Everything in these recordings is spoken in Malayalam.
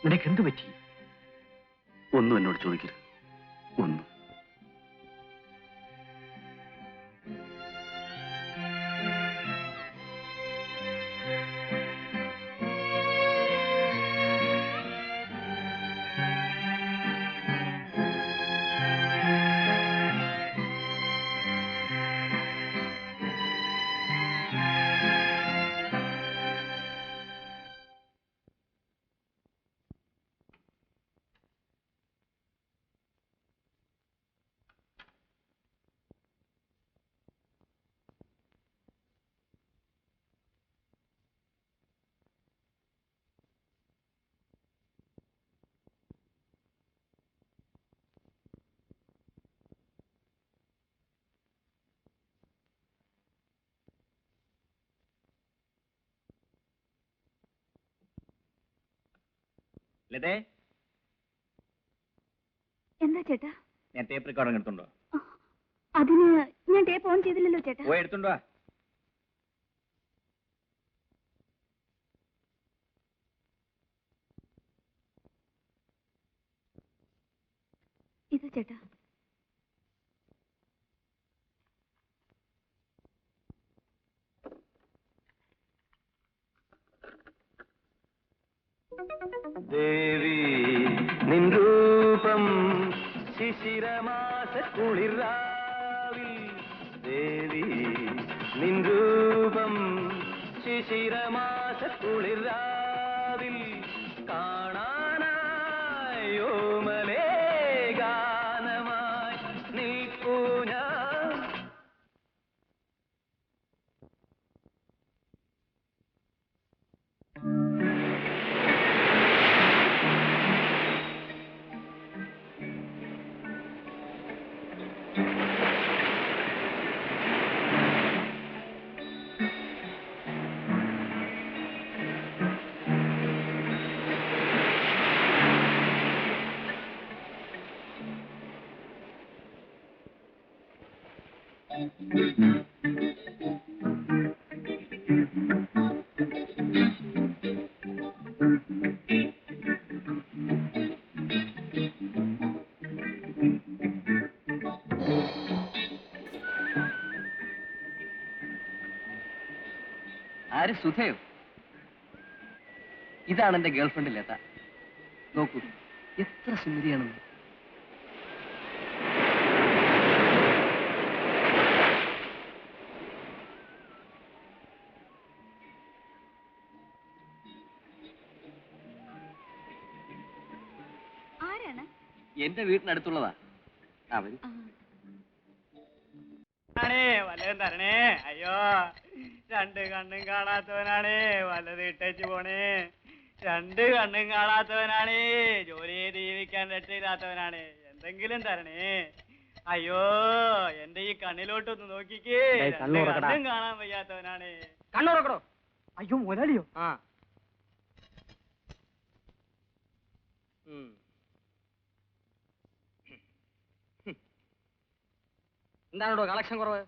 നിനക്ക് എന്തു പറ്റി? ഒന്നും എന്നോട് ചോദിക്കരുത്. ഒന്നും. ലതേ, എന്താ ചേട്ടാ? ഞാൻ ടേപ്പ് റെക്കോർഡിംഗ് എടുത്തുണ്ടോ? അതിന് ഞാൻ ടേപ്പ് ഓൺ ചെയ്തില്ലല്ലോ ചേട്ടാ. പോയി എടുത്തുണ്ടോ? ഇത് ചേട്ടാ. ദേവി നിൻ രൂപം ശിശിരമാസ കുളിരാവിൽ, ദേവി നിൻ രൂപം ശിശിരമാസ കുളിരാവിൽ കാണാനായോമലേ ഗാനമായി നിൽപ്പൂ ഞാൻ. ആര്? സുധയോ? ഇതാണ് എന്റെ ഗേൾഫ്രണ്ട് ലത. നോക്കൂ, എത്ര സുന്ദരിയാണെന്ന്. ആരാണ്? എന്റെ വീട്ടിനടുത്തുള്ളതാ അവര്. വല്ലതും തരണേ. അയ്യോ, രണ്ട് കണ്ണും കാണാത്തവനാണേ, വല്ലത് ഇട്ടേച്ച് പോണേ. രണ്ട് കണ്ണും കാണാത്തവനാണേ, ജോലി ചെയ്ത് ജീവിക്കാൻ രക്ഷയില്ലാത്തവനാണേ, എന്തെങ്കിലും തരണേ. അയ്യോ, എന്റെ ഈ കണ്ണിലോട്ടൊന്ന് നോക്കിക്കേ. കണ്ണും കാണാൻ വയ്യാത്തവനാണേ. കണ്ണുറക്കടോ. അയ്യോ, മുതലാളിയോ? ആ, എന്താണോ കളക്ഷൻ കുറവ്?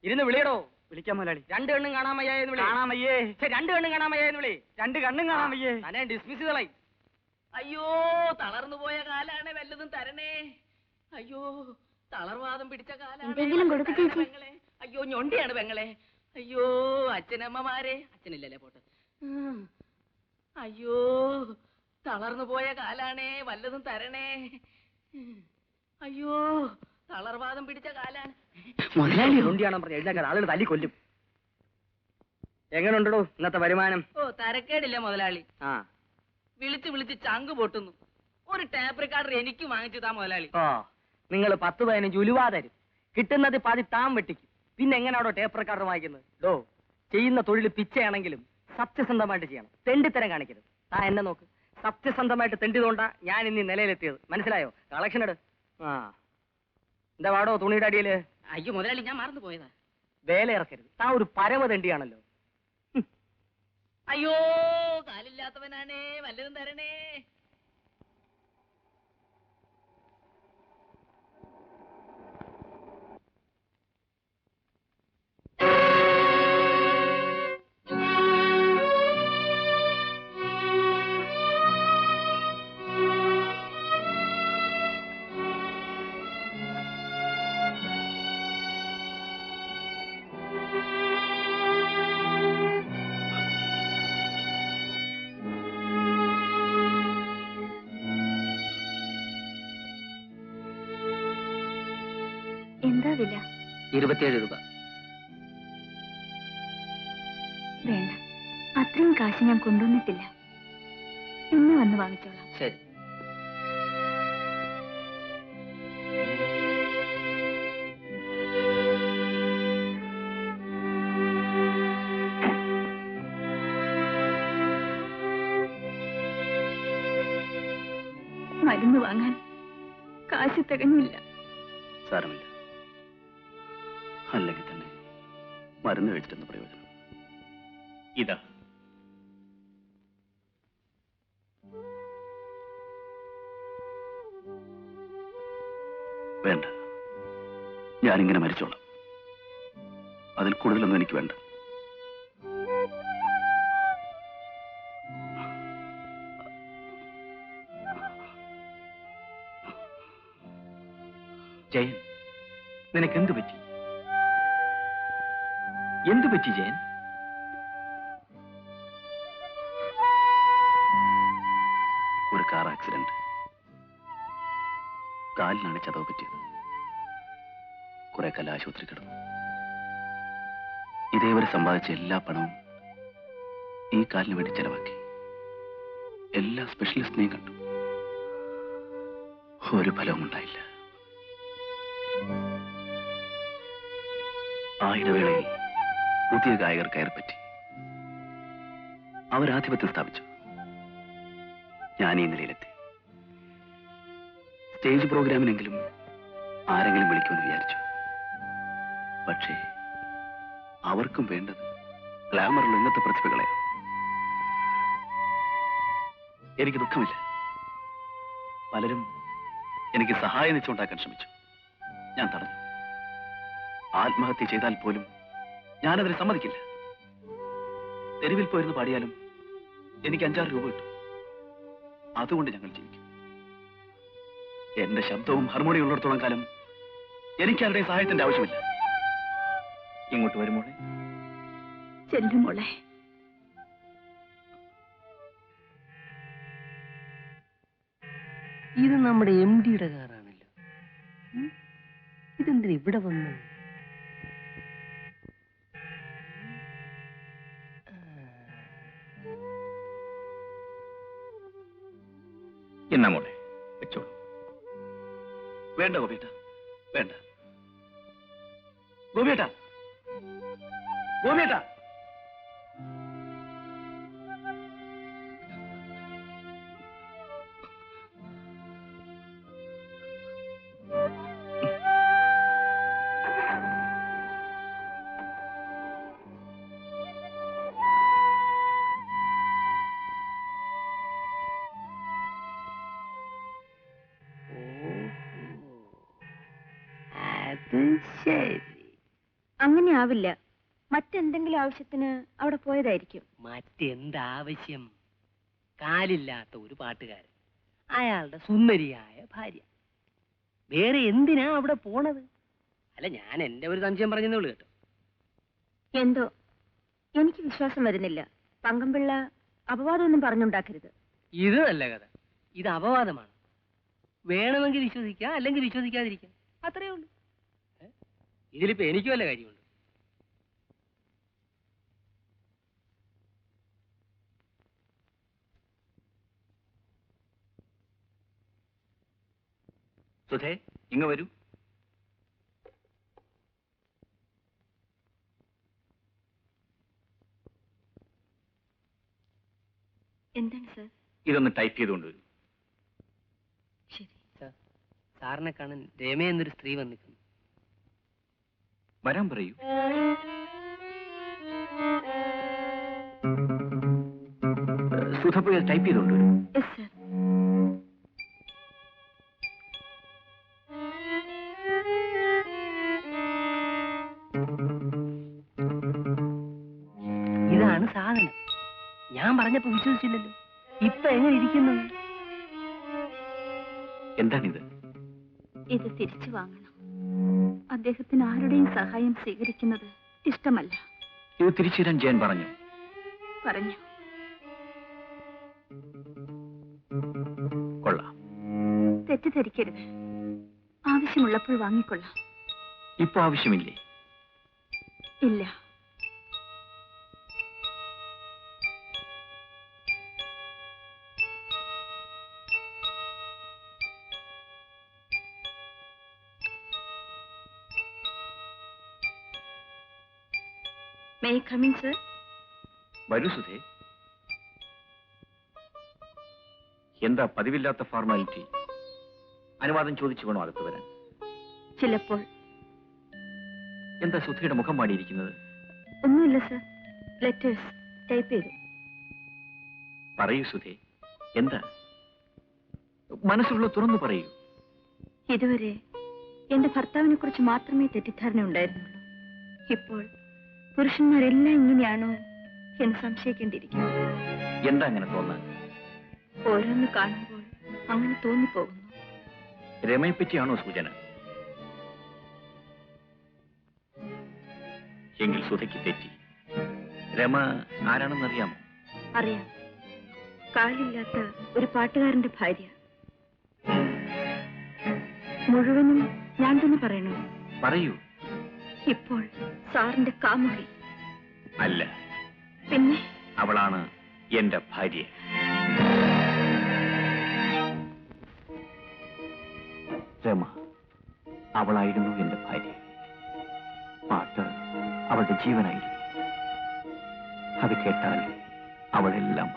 ഇരുന്ന് വിളിയടോ. വിളിക്കാം മുതലാളി. രണ്ട് കണ്ണും കാണാൻ വയ്യാന്ന് വിളി. കാണാൻ വയ്യേ. രണ്ട് കണ്ണും കാണാൻ വയ്യാന്ന് വിളി. രണ്ട് കണ്ണും കാണാൻ വയ്യേ. തന്നെ ഡിസ്മിസ് ചെയ്തളായി. അയ്യോ, തളർന്നു പോയ കാലാണ്, വല്ലതും തരണേ. അയ്യോ, തളർവാദം പിടിച്ച കാലാണ്. എന്തെങ്കിലും കൊടുക്ക് ചേച്ചി. പെങ്ങളെ. അയ്യോ, ഞൊണ്ടിയാണ് പെങ്ങളെ. അയ്യോ, അച്ഛനമ്മമാരെ. അച്ഛനില്ലല്ലേ, പോട്ടെ. അയ്യോ, തളർന്നു പോയ കാലാണേ, വല്ലതും തരണേ. അയ്യോ, തളർവാദം പിടിച്ച കാലാണ്. മുതലാളി കൊണ്ടിയാണോ പറഞ്ഞ എഴുതാക്കാൻ ആളുകൾ തല്ലി കൊല്ലും. എങ്ങനെയുണ്ടോ ഇന്നത്തെ വരുമാനം? ഓ, തരക്കേടില്ല മുതലാളി. ആ, വിളിച്ച് വിളിച്ച് ചങ്ക് പൊട്ടുന്നു. ഒരു ടാപ്പ് റെക്കോർഡർ എനിക്ക് വാങ്ങിച്ചു താ മുതലാളി. ഓ, നിങ്ങൾ 10-15 ഉലുവാ തരും, കിട്ടുന്നത് പാതി താൻ വെട്ടിക്കും. പിന്നെ എങ്ങനെയാണോ ടേപ്പ് റെക്കോർഡർ വാങ്ങിക്കുന്നത്? ഡോ, ചെയ്യുന്ന തൊഴിൽ പിച്ചയാണെങ്കിലും സത്യസന്ധമായിട്ട് ചെയ്യണം, തെണ്ടിത്തരം കാണിക്കരുത്. താൻ എന്നെ നോക്ക്, സത്യസന്ധമായിട്ട് തെണ്ടിയതുകൊണ്ടാ ഞാൻ ഇന്ന് ഈ നിലയിലെത്തിയത്. മനസ്സിലായോ? കളക്ഷൻ എടു. ആ എന്താ പാടോ തുണിയുടെ അടിയില്? അയ്യോ മുതലാളി, ഞാൻ മറന്നു പോയതാ. വേല ഇറക്കരുത്. താ ഒരു പരമ തെണ്ടിയാണല്ലോ. അയ്യോ, കാലില്ലാത്തവനാണേ, വല്ലതും തരണേ. എന്താ വില? 27 രൂപ. വേണ്ട, അത്രയും കാശ് ഞാൻ കൊണ്ടുവന്നിട്ടില്ല. ഇന്ന് വന്ന് വാങ്ങിച്ചോളാം. ശരി. മരുന്ന് വാങ്ങാൻ കാശ് തികഞ്ഞില്ല. സാരമില്ല, അല്ലെങ്കിൽ തന്നെ മരുന്ന് കഴിച്ചിട്ടെന്ന് പ്രയോജനം. ഇതാ വേണ്ട, ഞാനിങ്ങനെ മരിച്ചോളാം. അതിൽ കൂടുതലൊന്നും എനിക്ക് വേണ്ട. ജയൻ, നിനക്ക് എന്തു പറ്റി? എന്തു പറ്റി ജയൻ? ഒരു കാർ ആക്സിഡന്റ്. കാലിനാണ് ചതവ് പറ്റിയത്. കുറെ കാലം ആശുപത്രി കിടന്നു. ഇതേവരെ സമ്പാദിച്ച എല്ലാ പണവും ഈ കാലിന് വേണ്ടി ചെലവാക്കി. എല്ലാ സ്പെഷ്യലിസ്റ്റിനെയും കണ്ടു. ഒരു ഫലവും ഉണ്ടായില്ല. ആ ഇടവേളയിൽ പുതിയ ഗായകർ കയറിപ്പറ്റി. അവരാധിപത്യം സ്ഥാപിച്ചു. ഞാൻ ഈ നിലയിലെത്തി. സ്റ്റേജ് പ്രോഗ്രാമിനെങ്കിലും ആരെങ്കിലും വിളിക്കുമെന്ന് വിചാരിച്ചു. പക്ഷേ അവർക്കും വേണ്ടത് ഗ്ലാമറിൽ ഇന്നത്തെ പ്രതിഭകളെയാണ്. എനിക്ക് ദുഃഖമില്ല. പലരും എനിക്ക് സഹായം വെച്ചുണ്ടാക്കാൻ ശ്രമിച്ചു. ഞാൻ തടഞ്ഞു. ആത്മഹത്യ ചെയ്താൽ പോലും ഞാനതിന് സമ്മതിക്കില്ല. തെരുവിൽ പോയിരുന്നു പാടിയാലും എനിക്ക് 5-6 രൂപ കിട്ടും. അതുകൊണ്ട് ഞങ്ങൾ ജീവിക്കും. എന്റെ ശബ്ദവും ഹാർമോണിയം ഉള്ളിടത്തോളം കാലം എനിക്ക് ആരുടെയും സഹായത്തിന്റെ ആവശ്യമില്ല. ഇങ്ങോട്ട് വരുമോളെ. ചെല്ലുമോളെ. ഇത് നമ്മുടെ MD-യുടെ കാറാണല്ലോ. ഇതെന്തിനാ ഇവിടെ വന്നു? എന്നാ മോളെ വെച്ചോളൂ. വേണ്ട ഗോപിയേട്ട, വേണ്ട. ഗോപിയേട്ട, ഗോപിയേട്ട. അങ്ങനെ ആവില്ല. മറ്റെന്തെങ്കിലും ആവശ്യത്തിന് അവിടെ പോയതായിരിക്കും. മറ്റെന്താവശ്യം? കാലില്ലാത്ത ഒരു പാട്ടുകാരൻ, അയാളുടെ സുന്ദരിയായ ഭാര്യ. വേറെ എന്തിനാ അവിടെ പോണത്? അല്ല, ഞാൻ എന്റെ ഒരു സംശയം പറഞ്ഞതേ ഉള്ളൂ കേട്ടോ. എന്തോ എനിക്ക് വിശ്വാസം വരുന്നില്ല. തങ്കംപിള്ള അപവാദമൊന്നും പറഞ്ഞുണ്ടാക്കരുത്. ഇത് നല്ല കഥ. ഇത് അപവാദമാണ്. വേണമെങ്കിൽ വിശ്വസിക്കാം, അല്ലെങ്കിൽ വിശ്വസിക്കാതിരിക്കാം. അത്രേ ഉള്ളൂ. ഇതിലിപ്പോ എനിക്ക് വല്ല കാര്യമുണ്ട്? സുധേ, ഇങ്ങ് വരൂ. എന്താണ് സർ? ഇതൊന്ന് ടൈപ്പ് ചെയ്തുകൊണ്ട് വരൂ. ശരി. സാറിനെ കാണാൻ രമ എന്നൊരു സ്ത്രീ വന്നിരിക്കുന്നു. വരാൻ പറയൂ. സുധ പോയി ടൈപ്പ് ചെയ്തുകൊണ്ട് വരൂ. Yes sir. ഇതാണ് സാധനം. ഞാൻ പറഞ്ഞപ്പോ വിശ്വസിച്ചില്ലല്ലോ. ഇപ്പൊ എങ്ങനെ ഇരിക്കുന്നു? എന്താണിത്? ഇത് തിരിച്ചു വാങ്ങണം. അദ്ദേഹത്തിന് ആരുടെയും സഹായം സ്വീകരിക്കുന്നത് ഇഷ്ടമല്ല. ഇത് തിരിച്ചു തരാൻ ജയൻ പറഞ്ഞു. പറഞ്ഞു. കൊള്ളാം. തെറ്റിദ്ധരിക്കരുത്. ആവശ്യമുള്ളപ്പോൾ വാങ്ങിക്കൊള്ളാം. ഇപ്പൊ ആവശ്യമില്ലേ? ഇല്ല. May I come in, sir? വരൂ സുധേ. എന്താ പതിവില്ലാത്ത ഫോർമാലിറ്റി? അനുവാദം ചോദിച്ചു വേണോ അകത്ത് വരാൻ? ചിലപ്പോൾ. എന്താ സുധയുടെ മുഖം പാടിയിരിക്കുന്നത്? ഒന്നുമില്ല സർ. ലെറ്റേഴ്സ് ടൈപ്പ് ചെയ്തു. പറയൂ സുധേ, എന്താ മനസ്സുള്ള തുറന്നു പറയൂ. ഇതുവരെ എന്റെ ഭർത്താവിനെ കുറിച്ച് മാത്രമേ തെറ്റിദ്ധാരണ ഉണ്ടായിരുന്നുള്ളൂ. ഇപ്പോൾ പുരുഷന്മാരെല്ലാം ഇങ്ങനെയാണോ എന്ന് സംശയിക്കേണ്ടിയിരിക്കുന്നു. എന്താ അങ്ങനെ തോന്നാൻ? ഓരോന്ന് കാണുമ്പോൾ അങ്ങനെ തോന്നിപ്പോകുന്നു. രമയെ പറ്റിയാണോ സൂചന? എങ്കിൽ സുധയ്ക്ക് തെറ്റി. രമ ആരാണെന്നറിയാമോ? അറിയാം. കാലില്ലാത്ത ഒരു പാട്ടുകാരന്റെ ഭാര്യ. മുഴുവനും ഞാൻ തന്നെ പറയണോ? പറയൂ. ഇപ്പോൾ സാറിന്റെ കാമുകി. അല്ല, പിന്നെ അവളാണ് എന്റെ ഭാര്യ. രമ അവളായിരുന്നു എന്റെ ഭാര്യ. പാട്ട് അവളുടെ ജീവനായിരുന്നു. അത് കേട്ടാൽ അവളെല്ലാം